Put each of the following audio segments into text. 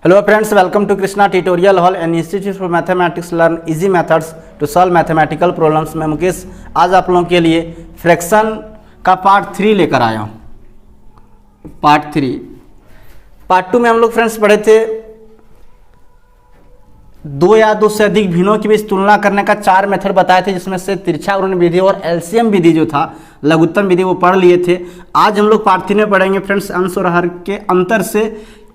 Hello friends, welcome to Krishna Tutorial Hall and Institute for Mathematics. Learn easy methods to solve mathematical problems. मैं मुकेश आज आप लोगों के लिए फ्रैक्शन का पार्ट 3 लेकर आया हूँ। पार्ट 3 पार्ट 2 में हम लोग फ्रेंड्स पढ़े थे दो या दो से अधिक भिन्नों के बीच तुलना करने का 4 मेथड बताए थे, जिसमें से तिरछा गुणन विधि और एलसीएम विधि जो था, लघुत्तम विधि, वो पढ़ लिए थे। आज हम लोग पार्ट 3 में पढ़ेंगे फ्रेंड्स अंश और हर के अंतर से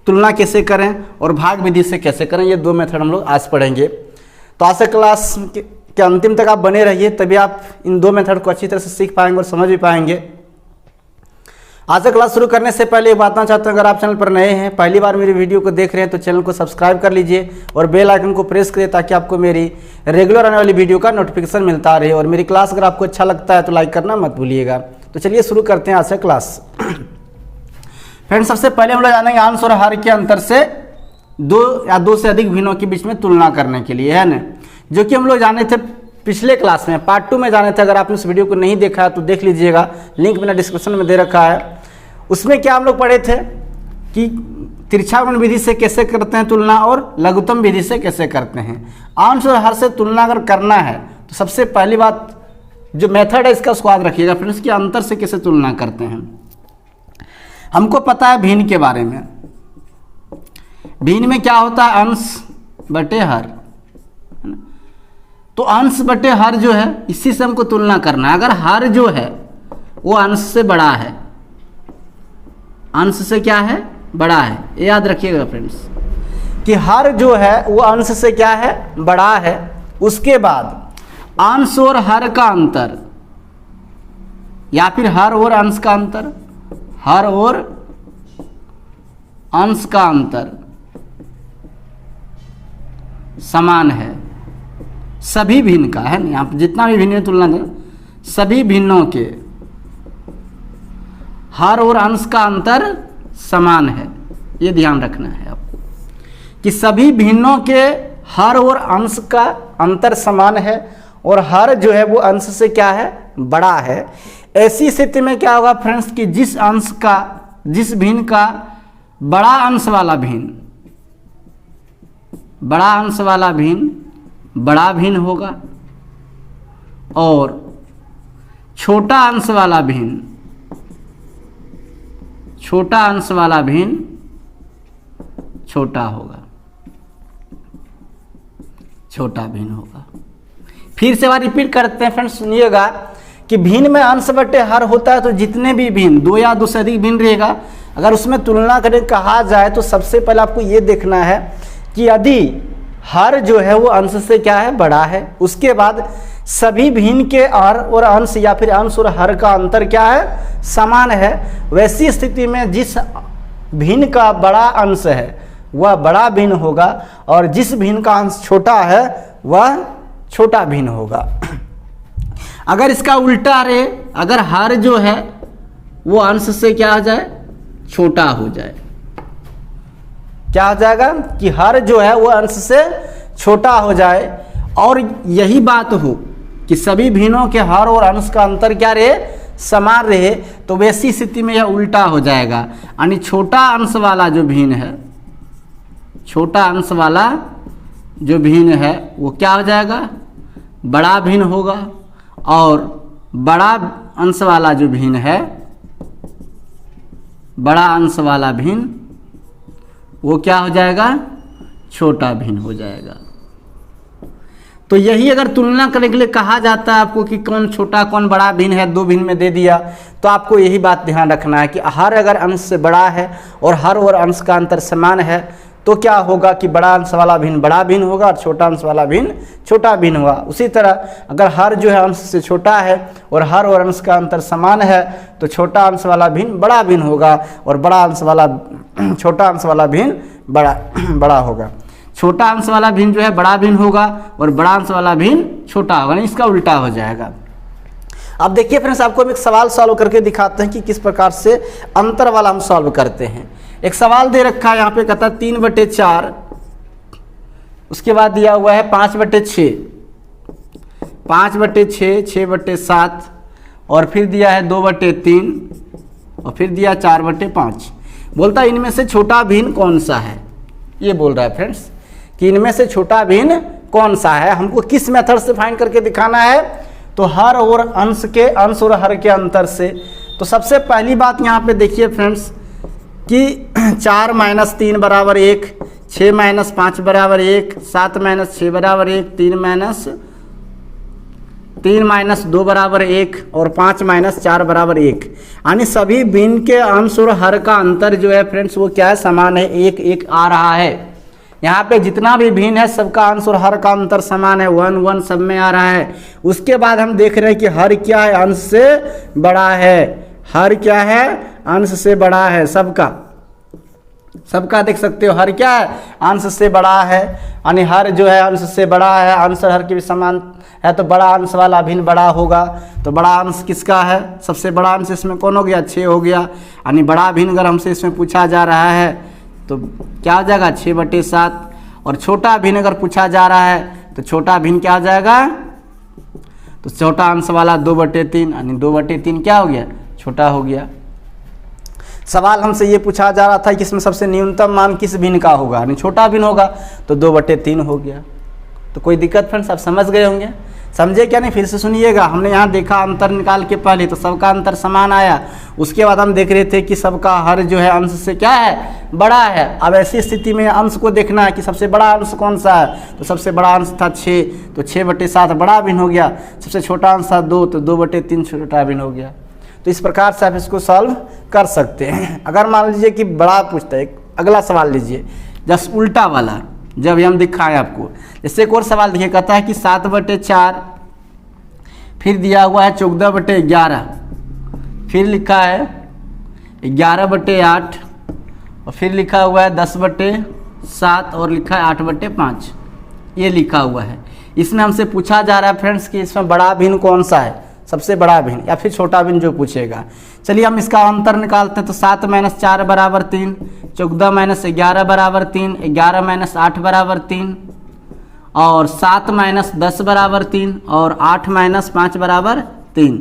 तुलना कैसे करें और भाग विधि से कैसे करें। ये 2 मेथड हम लोग आज पढ़ेंगे। तो आज से क्लास के अंतिम तक आप बने रहिए, तभी आप इन 2 मेथड को अच्छी तरह से सीख पाएंगे और समझ भी पाएंगे। आज से क्लास शुरू करने से पहले बताना चाहता हूँ, अगर आप चैनल पर नए हैं, पहली बार मेरी वीडियो को देख रहे हैं, तो चैनल को सब्सक्राइब कर लीजिए और बेल आइकन को प्रेस करिए ताकि आपको मेरी रेगुलर आने वाली वीडियो का नोटिफिकेशन मिलता रहे। और मेरी क्लास अगर आपको अच्छा लगता है तो लाइक करना मत भूलिएगा। तो चलिए शुरू करते हैं आज से क्लास। फ्रेंड्स, सबसे पहले हम लोग जानेंगे अंश और हर के अंतर से 2 या 2 से अधिक भिन्नों के बीच में तुलना करने के लिए, है ना, जो कि हम लोग जाने थे पिछले क्लास में, पार्ट 2 में जाने थे। अगर आपने इस वीडियो को नहीं देखा है तो देख लीजिएगा, लिंक मैंने डिस्क्रिप्शन में दे रखा है। उसमें क्या हम लोग पढ़े थे कि तिरछा गुणन विधि से कैसे करते हैं तुलना और लघुत्तम विधि से कैसे करते हैं। अंश और हर से तुलना अगर करना है तो सबसे पहली बात जो मेथड है इसका उसको याद रखिएगा फ्रेंड्स, कि अंतर से कैसे तुलना करते हैं। हमको पता है भिन्न के बारे में। भिन्न में क्या होता है, अंश बटे हर। तो अंश बटे हर जो है, इसी से हमको तुलना करना है। अगर हर जो है वो अंश से बड़ा है, अंश से क्या है, बड़ा है, ये याद रखिएगा फ्रेंड्स, कि हर जो है वो अंश से क्या है, बड़ा है। उसके बाद अंश और हर का अंतर, या फिर हर और अंश का अंतर, हर और अंश का अंतर समान है सभी भिन्न का, है ना। यहाँ पर जितना भी भिन्न तुलना दें, सभी भिन्नों के हर और अंश का अंतर समान है। ये ध्यान रखना है आपको कि सभी भिन्नों के हर और अंश का अंतर समान है और हर जो है वो अंश से क्या है, बड़ा है। ऐसी स्थिति में क्या होगा फ्रेंड्स कि जिस भिन्न का बड़ा अंश वाला भिन्न, बड़ा अंश वाला भिन्न बड़ा भिन्न होगा और छोटा अंश वाला भिन्न, छोटा अंश वाला भिन्न छोटा होगा, छोटा भिन्न होगा। फिर से बार रिपीट करते हैं फ्रेंड्स, सुनिएगा कि भिन्न में अंश बटे हर होता है, तो जितने भी भिन्न 2 या 2 से अधिक भिन्न रहेगा, अगर उसमें तुलना करने कहा जाए तो सबसे पहले आपको ये देखना है कि यदि हर जो है वो अंश से क्या है, बड़ा है। उसके बाद सभी भिन्न के हर और अंश या फिर अंश और हर का अंतर क्या है, समान है। वैसी स्थिति में जिस भिन्न का बड़ा अंश है वह बड़ा भिन्न होगा और जिस भिन्न का अंश छोटा है वह छोटा भिन्न होगा। अगर इसका उल्टा रहे, अगर हर जो है वो अंश से क्या हो जाए, छोटा हो जाए, क्या हो जाएगा कि हर जो है वो अंश से छोटा हो जाए, और यही बात हो कि सभी भिन्नों के हर और अंश का अंतर क्या रहे, समान रहे, तो वैसी स्थिति में यह उल्टा हो जाएगा। यानी छोटा अंश वाला जो भिन्न है, छोटा अंश वाला जो भिन्न है वो क्या हो जाएगा, बड़ा भिन्न होगा, और बड़ा अंश वाला जो भिन्न है, बड़ा अंश वाला भिन्न वो क्या हो जाएगा, छोटा भिन्न हो जाएगा। तो यही अगर तुलना करने के लिए कहा जाता है आपको कि कौन छोटा कौन बड़ा भिन्न है, 2 भिन्न में दे दिया, तो आपको यही बात ध्यान रखना है कि हर अगर अंश से बड़ा है और हर और अंश का अंतर समान है, तो क्या होगा कि बड़ा अंश वाला भिन्न बड़ा भिन्न होगा और छोटा अंश वाला भिन्न छोटा भिन्न होगा। उसी तरह अगर हर जो है अंश से छोटा है और हर और अंश का अंतर समान है, तो छोटा अंश वाला भिन्न बड़ा भिन्न होगा और बड़ा अंश वाला छोटा अंश वाला भिन्न बड़ा होगा। छोटा अंश वाला भिन्न जो है बड़ा भिन्न होगा और बड़ा अंश वाला भिन्न छोटा होगा, नहीं इसका उल्टा हो जाएगा। अब देखिए फ्रेंड्स, आपको हम एक सवाल सॉल्व करके दिखाते हैं कि किस प्रकार से अंतर वाला हम सॉल्व करते हैं। एक सवाल दे रखा है यहाँ पे, कहता है 3/4, उसके बाद दिया हुआ है 5/6, 5/6, 6/7, और फिर दिया है 2/3 और फिर दिया 4/5। बोलता है इनमें से छोटा भिन्न कौन सा है, ये बोल रहा है फ्रेंड्स कि इनमें से छोटा भिन्न कौन सा है, हमको किस मेथड से फाइंड करके दिखाना है, तो हर और अंश के, अंश और हर के अंतर से। तो सबसे पहली बात यहाँ पे देखिए फ्रेंड्स कि 4 - 3 = 1, 6 - 5 = 1, 7 - 6 = 1, 3 - 2 = 1 और 5 - 4 = 1। यानी सभी भिन्न के अंश और हर का अंतर जो है फ्रेंड्स वो क्या है, समान है, 1 1 आ रहा है। यहाँ पे जितना भी भिन्न है सबका अंश और हर का अंतर समान है, 1 1 सब में आ रहा है। उसके बाद हम देख रहे हैं कि हर क्या है, अंश से बड़ा है, हर क्या है, अंश से बड़ा है, सबका देख सकते हो, हर क्या है, अंश से बड़ा है। यानी हर जो है अंश से बड़ा है, अंश और हर के भी समान है, तो बड़ा अंश वाला भिन्न बड़ा होगा। तो बड़ा अंश किसका है, सबसे बड़ा अंश इसमें कौन हो गया, 6 हो गया। यानी बड़ा भिन्न अगर हमसे इसमें पूछा जा रहा है तो क्या हो जाएगा, 6/7। और छोटा भिन्न अगर पूछा जा रहा है तो छोटा भिन्न क्या हो जाएगा, तो छोटा अंश वाला 2/3, यानी 2/3 क्या हो गया, छोटा हो गया। सवाल हमसे ये पूछा जा रहा था कि इसमें सबसे न्यूनतम मान किस भिन्न का होगा, यानी छोटा भिन्न होगा, तो 2/3 हो गया। तो कोई दिक्कत फ्रेंड्स, आप समझ गए होंगे, समझे क्या नहीं, फिर से सुनिएगा। हमने यहाँ देखा अंतर निकाल के पहले तो सबका अंतर समान आया, उसके बाद हम देख रहे थे कि सबका हर जो है अंश से क्या है, बड़ा है। अब ऐसी स्थिति में अंश को देखना है कि सबसे बड़ा अंश कौन सा है, तो सबसे बड़ा अंश था 6, तो 6/7 बड़ा भिन्न हो गया। सबसे छोटा अंश था 2, तो 2/3 छोटा भिन्न हो गया। तो इस प्रकार से आप इसको सॉल्व कर सकते हैं। अगर मान लीजिए कि बड़ा पूछता है, अगला सवाल लीजिए जस्ट उल्टा वाला, जब हम दिखाएं आपको। जैसे एक और सवाल देखिए, कहता है कि 7/4, फिर दिया हुआ है 14/11, फिर लिखा है 11/8 और फिर लिखा हुआ है 10/7 और लिखा है 8/5, ये लिखा हुआ है। इसमें हमसे पूछा जा रहा है फ्रेंड्स कि इसमें बड़ा भिन्न कौन सा है, सबसे बड़ा भिन्न या फिर छोटा भिन्न जो पूछेगा। चलिए हम इसका अंतर निकालते हैं। तो 7 - 4 = 3, 14 - 11 = 3, 11 - 8 = 3 और 7 - 10 = 3 और 8 - 5 = 3।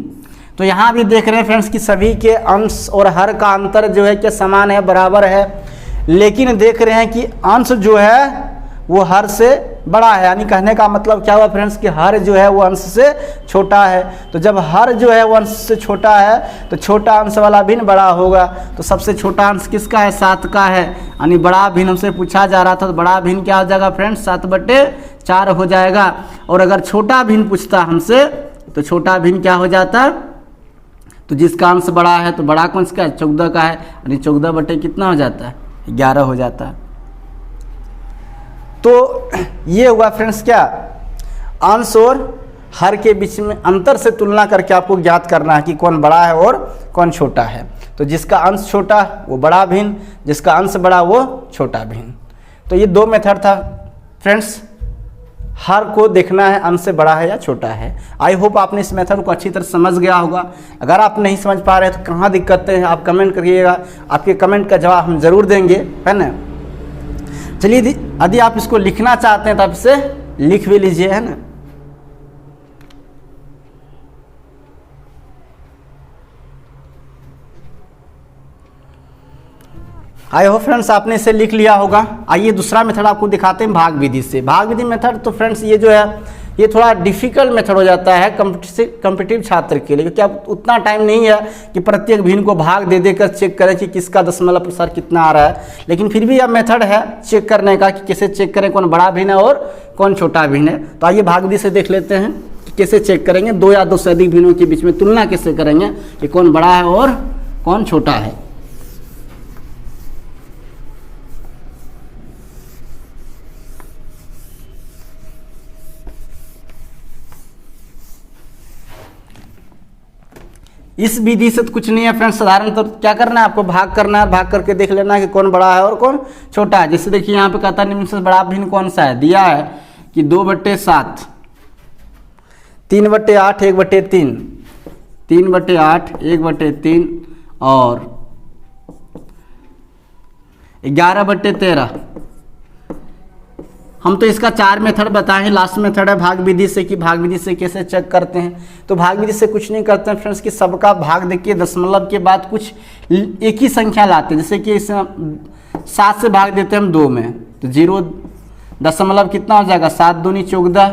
तो यहाँ भी देख रहे हैं फ्रेंड्स कि सभी के अंश और हर का अंतर जो है कि समान है, बराबर है। लेकिन देख रहे हैं कि अंश जो है वो हर से बड़ा है, यानी कहने का मतलब क्या हुआ फ्रेंड्स कि हर जो है वो अंश से छोटा है। तो जब हर जो है वो अंश से छोटा है तो छोटा अंश वाला भिन्न बड़ा होगा। तो सबसे छोटा अंश किसका है, 7 का है। यानी बड़ा भिन्न हमसे पूछा जा रहा था, तो बड़ा भिन्न क्या हो जाएगा फ्रेंड्स, 7/4 हो जाएगा। और अगर छोटा भिन्न पूछता हमसे तो छोटा भिन्न क्या हो जाता, तो जिसका अंश बड़ा है तो बड़ा कौन सा है, 14 का है, यानी 14 कितना हो जाता है, 11 हो जाता है। तो ये हुआ फ्रेंड्स क्या, अंश और हर के बीच में अंतर से तुलना करके आपको ज्ञात करना है कि कौन बड़ा है और कौन छोटा है। तो जिसका अंश छोटा वो बड़ा भिन्न, जिसका अंश बड़ा वो छोटा भिन्न। तो ये 2 मेथड था फ्रेंड्स, हर को देखना है अंश से बड़ा है या छोटा है। आई होप आपने इस मेथड को अच्छी तरह समझ गया होगा। अगर आप नहीं समझ पा रहे तो कहाँ दिक्कतें हैं आप कमेंट करिएगा, आपके कमेंट का जवाब हम ज़रूर देंगे, है ना। चलिए यदि आप इसको लिखना चाहते हैं तो आप इसे लिख भी लीजिए, है ना। आई होप फ्रेंड्स आपने इसे लिख लिया होगा। आइए दूसरा मेथड आपको दिखाते हैं भाग विधि से। भाग विधि मेथड तो फ्रेंड्स ये जो है ये थोड़ा डिफ़िकल्ट मेथड हो जाता है कॉम्पिटिटिव छात्र के लिए, क्योंकि अब उतना टाइम नहीं है कि प्रत्येक भिन्न को भाग दे देकर चेक करें कि किसका दशमलव प्रसार कितना आ रहा है। लेकिन फिर भी यह मेथड है चेक करने का कि कैसे चेक करें कौन बड़ा भिन्न है और कौन छोटा भिन्न है। तो आइए भाग विधि से देख लेते हैं कि कैसे चेक करेंगे, 2 या 2 से अधिक भिन्नों के बीच में तुलना कैसे करेंगे कि कौन बड़ा है और कौन छोटा है। इस विधि से तो कुछ नहीं है फ्रेंड्स, साधारण तो क्या करना है आपको भाग करना है, भाग करके देख लेना है कि कौन बड़ा है और कौन छोटा है। जैसे देखिए यहाँ पे कहता है निम्न से बड़ा भिन्न कौन सा है, दिया है कि 2/7, 3/8, 1/3, 3/8, 1/3 और 11/13। हम तो इसका 4 मेथड बताए हैं, लास्ट मेथड है भाग विधि से कि भाग विधि से कैसे चेक करते हैं। तो भाग विधि से कुछ नहीं करते हैं फ्रेंड्स कि सबका भाग देखिए दशमलव के बाद कुछ एक ही संख्या लाते हैं। जैसे कि इस 7 से भाग देते हैं हम 2 में, तो 0 दशमलव कितना हो जाएगा 7 दूनी 14,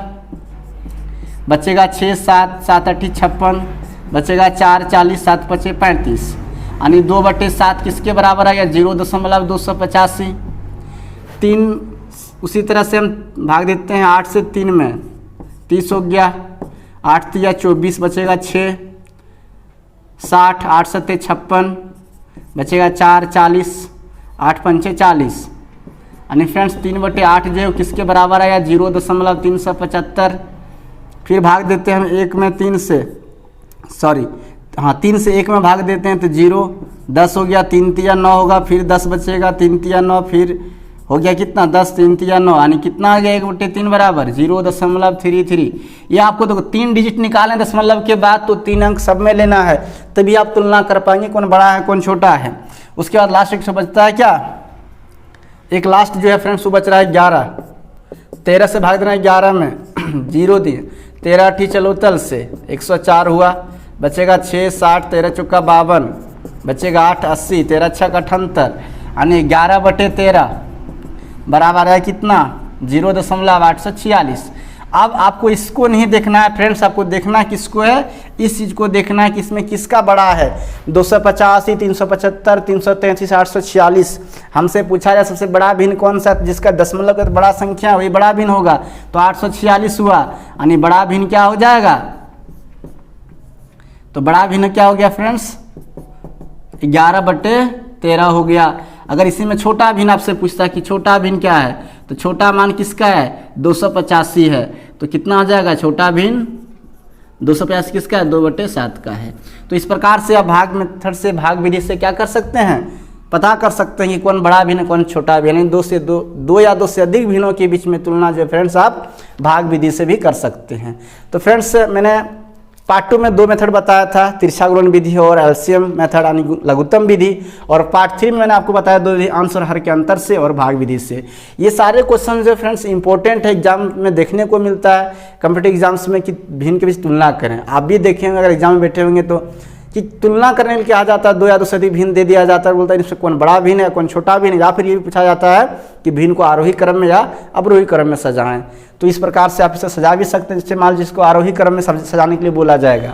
बचेगा 6 7 7 8 56, बचेगा 4 40 7 5 35, यानी 2/7 किसके बराबर आ गया 0.285। 3 उसी तरह से हम भाग देते हैं 8 से 3 में 30 हो गया, 8 3 24, बचेगा 6 60, 8 7 56, बचेगा 4 40, 8 5 40, यानी फ्रेंड्स 3/8 जो है किसके बराबर आया 0.375। फिर भाग देते हैं हम 1 में 3 से, सॉरी हाँ 3 से 1 में भाग देते हैं तो 0 10 हो गया, 3 3 9 होगा, फिर 10 बचेगा, 3 3 9, फिर हो गया कितना 10 3 3 9, यानी कितना आ गया 1/3 बराबर 0.33। ये आपको देखो 3 डिजिट निकालें दशमलव के बाद तो 3 अंक सब में लेना है, तभी आप तुलना कर पाएंगे कौन बड़ा है कौन छोटा है। उसके बाद लास्ट एक बचता है क्या, एक लास्ट जो है फ्रेंड्स वो बच रहा है 11, 13 से भाग देना है 11 में 0 दिए, 13 8 चलो तल से 104 हुआ, बचेगा 6 60, 13 चौका 52, बचेगा 8 80, 13 छक 78, यानी 11/13 बराबर है कितना 0.846। अब आपको इसको नहीं देखना है फ्रेंड्स, आपको देखना किसको है, इस चीज़ को देखना है कि इसमें किसका बड़ा है 285 375 333 846। हमसे पूछा जाए सबसे बड़ा भिन्न कौन सा, जिसका दशमलव का बड़ा संख्या वही बड़ा भिन्न होगा, तो 846 हुआ, यानी बड़ा भिन्न क्या हो जाएगा, तो बड़ा भिन्न क्या हो गया फ्रेंड्स 11/13 हो गया। अगर इसी में छोटा भिन्न आपसे पूछता है कि छोटा भिन्न क्या है, तो छोटा मान किसका है 285 है, तो कितना हो जाएगा छोटा भिन्न 285 किसका है 2/7 का है। तो इस प्रकार से आप भाग मेथड से भाग विधि से क्या कर सकते हैं, पता कर सकते हैं कि कौन बड़ा भिन्न कौन छोटा भिन्न। दो या दो से अधिक भिन्नों के बीच में तुलना जो फ्रेंड्स आप भाग विधि से भी कर सकते हैं। तो फ्रेंड्स मैंने पार्ट 2 में 2 मेथड बताया था, तिरछा गुणन विधि और एलसीएम मेथड यानी लघुत्तम विधि, और पार्ट 3 में मैंने आपको बताया 2 अंश और हर के अंतर से और भाग विधि से। ये सारे क्वेश्चन जो फ्रेंड्स इंपॉर्टेंट है, एग्जाम में देखने को मिलता है कॉम्पिटिटिव एग्जाम्स में कि भिन्न के बीच तुलना करें। आप भी देखेंगे अगर एग्जाम में बैठे होंगे तो कि तुलना करने के लिए कहा जाता है 2 या 2 से अधिक भिन्न दे दिया जाता है, बोलता है इसमें कौन बड़ा भिन्न है कौन छोटा भिन्न है, या फिर ये भी पूछा जाता है कि भिन्न को आरोही क्रम में या अवरोही क्रम में सजाएं। तो इस प्रकार से आप इसे सजा भी सकते हैं, जैसे मान जिसको आरोही क्रम में सजाने के लिए बोला जाएगा,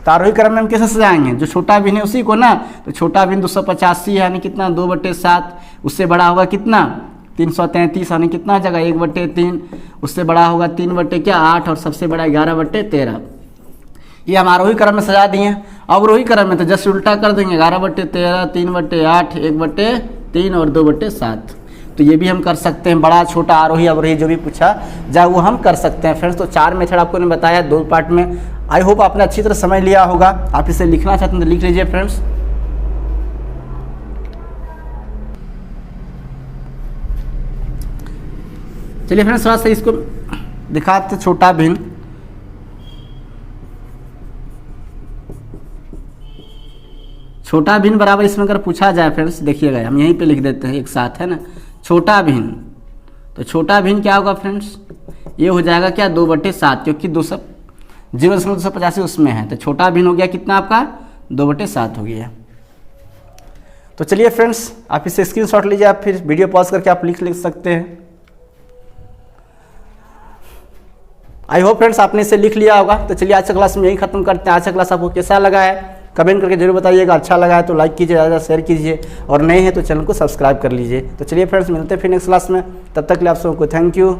तो आरोही क्रम में हम कैसे सजाएंगे, जो छोटा भिन्न है उसी को ना, तो छोटा भिन्न 285 है यानी कितना 2/7, उससे बड़ा होगा कितना 333 यानी कितना जगह 1/3, उससे बड़ा होगा 3/8 और सबसे बड़ा 11/13। ये हम आरोही क्रम में सजा दिए। अवरोही क्रम में तो जस्ट उल्टा कर देंगे 11/13, 3/8, 1/3 और 2/7। तो ये भी हम कर सकते हैं, बड़ा छोटा आरोही अवरोही जो भी पूछा जाए वो हम कर सकते हैं फ्रेंड्स। तो 4 मेथड आपको ने बताया 2 पार्ट में। आई होप आपने अच्छी तरह समझ लिया होगा। आप इसे लिखना चाहते हैं तो लिख लीजिए फ्रेंड्स। चलिए फ्रेंड्स थोड़ा सा इसको दिखाते छोटा भिन्न। छोटा भिन्न बराबर इसमें अगर पूछा जाए फ्रेंड्स, देखिएगा हम यहीं पे लिख देते हैं एक साथ, है ना, छोटा भिन्न। तो छोटा भिन्न क्या होगा फ्रेंड्स, ये हो जाएगा क्या 2/7, क्योंकि 0.285 उसमें है, तो छोटा भिन्न हो गया कितना आपका 2/7 हो गया। तो चलिए फ्रेंड्स आप इसे स्क्रीनशॉट लीजिए, आप फिर वीडियो पॉज करके आप लिख सकते हैं। आई होप फ्रेंड्स आपने इसे लिख लिया होगा। तो चलिए आज का क्लास में यही खत्म करते हैं। आज का क्लास आपको कैसा लगा है कमेंट करके जरूर बताइएगा। अच्छा लगा है तो लाइक कीजिए, ज़्यादा शेयर कीजिए, और नए हैं तो चैनल को सब्सक्राइब कर लीजिए। तो चलिए फ्रेंड्स मिलते हैं फिर नेक्स्ट क्लास में, तब तक के लिए आप सबको थैंक यू।